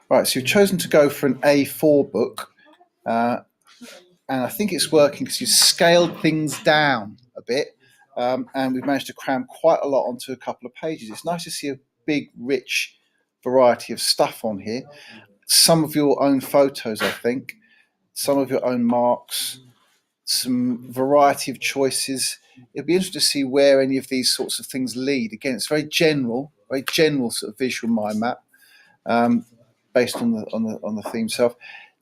Right, so you've chosen to go for an A4 book, uh, and I think it's working because you've scaled things down a bit, and we've managed to cram quite a lot onto a couple of pages. It's nice to see a big, rich variety of stuff on here. Some of your own photos, I think, some of your own marks, some variety of choices. It'll be interesting to see where any of these sorts of things lead. Again, it's very general sort of visual mind map, based on the theme itself.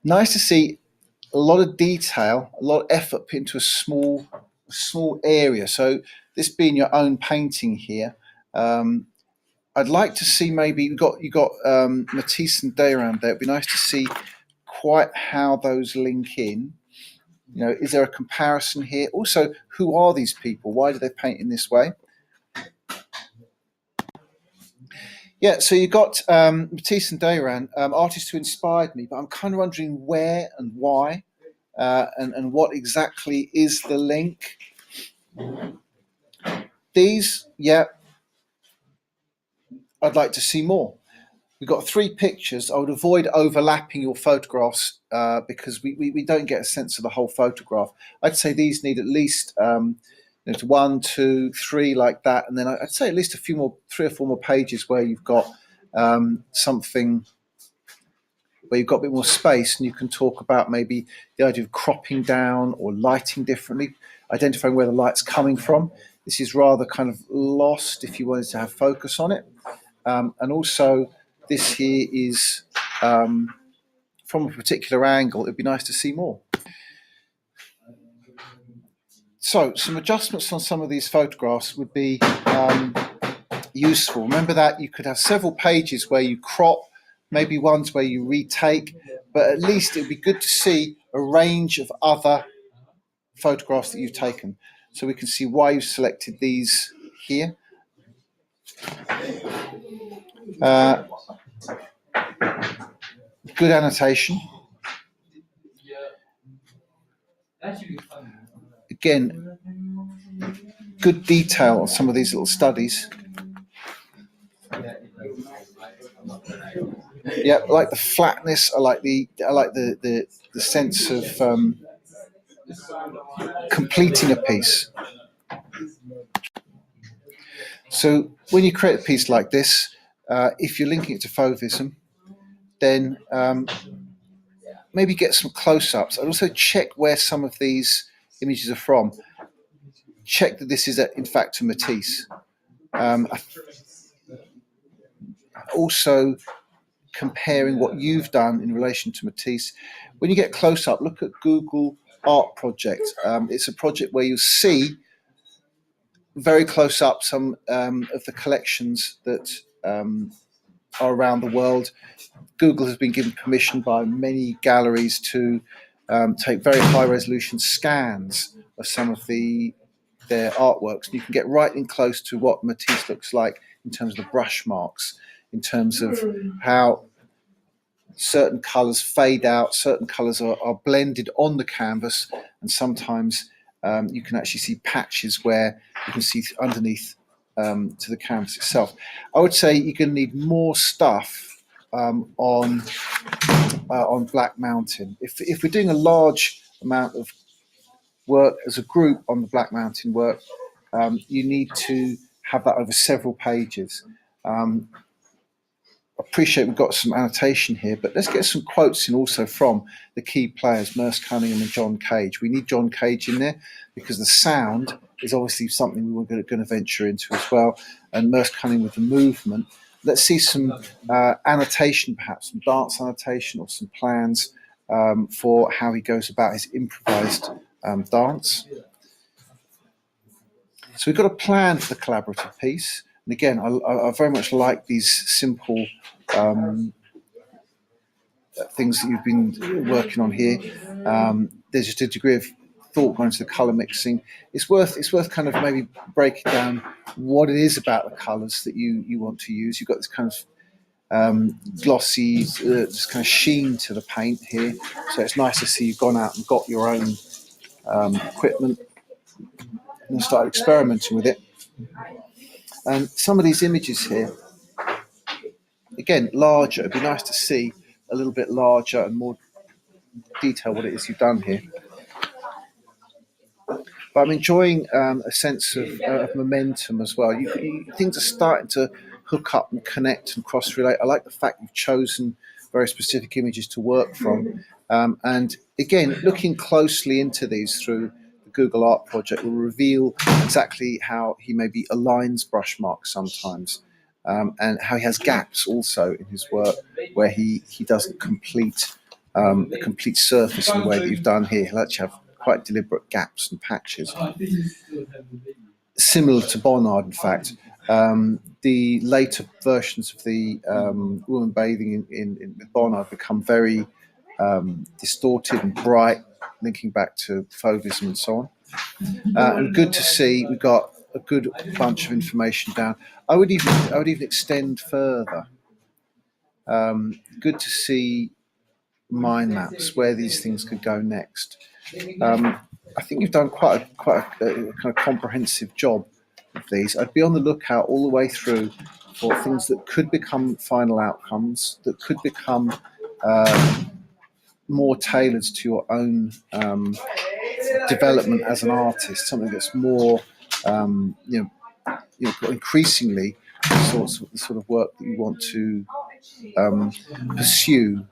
Nice to see a lot of detail, a lot of effort put into a small area. So this being your own painting here, I'd like to see maybe you got Matisse and Dayran there. It'd be nice to see quite how those link in. You know, is there a comparison here? Also, who are these people? Why do they paint in this way? Yeah, so you got Matisse and Dayran, artists who inspired me, but I'm kind of wondering where and why, and what exactly is the link. These, yeah, I'd like to see more. We've got three pictures. I would avoid overlapping your photographs because we don't get a sense of the whole photograph. I'd say these need at least one, two, three like that, and then I'd say at least a few more, 3 or 4 more pages where you've got something where you've got a bit more space and you can talk about maybe the idea of cropping down or lighting differently, identifying where the light's coming from. This is rather kind of lost if you wanted to have focus on it. And also, this here is from a particular angle. It'd be nice to see more. So, some adjustments on some of these photographs would be useful. Remember that you could have several pages where you crop, maybe ones where you retake, but at least it would be good to see a range of other photographs that you've taken. So we can see why you've selected these here. Good annotation. Again, good detail on some of these little studies. Yeah, I like the flatness. I like the sense of completing a piece. So when you create a piece like this, if you're linking it to Fauvism, then maybe get some close-ups. I'd also check where some of these images are from. Check that this is in fact a Matisse. Also comparing what you've done in relation to Matisse. When you get close up, look at Google Art Project. It's a project where you'll see very close up some of the collections that are around the world. Google has been given permission by many galleries to take very high resolution scans of some of their artworks. And you can get right in close to what Matisse looks like in terms of the brush marks, in terms of how certain colours fade out, certain colours are blended on the canvas, and sometimes you can actually see patches where you can see underneath to the canvas itself. I would say you're going to need more stuff on Black Mountain. If we're doing a large amount of work as a group on the Black Mountain work, you need to have that over several pages. Appreciate we've got some annotation here, but let's get some quotes in also from the key players, Merce Cunningham and John Cage. We need John Cage in there because the sound is obviously something we were going to venture into as well, and Merce Cunningham with the movement. Let's see some annotation, perhaps some dance annotation or some plans for how he goes about his improvised dance. So we've got a plan for the collaborative piece. And again, I very much like these simple things that you've been working on here. There's just a degree of thought going into the colour mixing. It's worth kind of maybe breaking down what it is about the colours that you want to use. You've got this kind of glossy, this kind of sheen to the paint here. So it's nice to see you've gone out and got your own equipment and started experimenting with it. And some of these images here, again, larger. It'd be nice to see a little bit larger and more detail what it is you've done here. But I'm enjoying a sense of momentum as well. Things are starting to hook up and connect and cross relate. I like the fact you've chosen very specific images to work from. And again, looking closely into these through the Google Art project will reveal exactly how he maybe aligns brush marks sometimes. And how he has gaps also in his work where he doesn't complete a complete surface in the way that you've done here. He'll actually have quite deliberate gaps and patches. Similar to Bonnard, in fact. The later versions of the woman bathing in with Bonnard become very distorted and bright, linking back to Fauvism and so on. And good to see we've got a good bunch of information down. I would even extend further. Good to see mind maps where these things could go next. I think you've done quite a kind of comprehensive job of these. I'd be on the lookout all the way through for things that could become final outcomes, that could become more tailored to your own development as an artist. Something that's more, increasingly the sort of work that you want to pursue.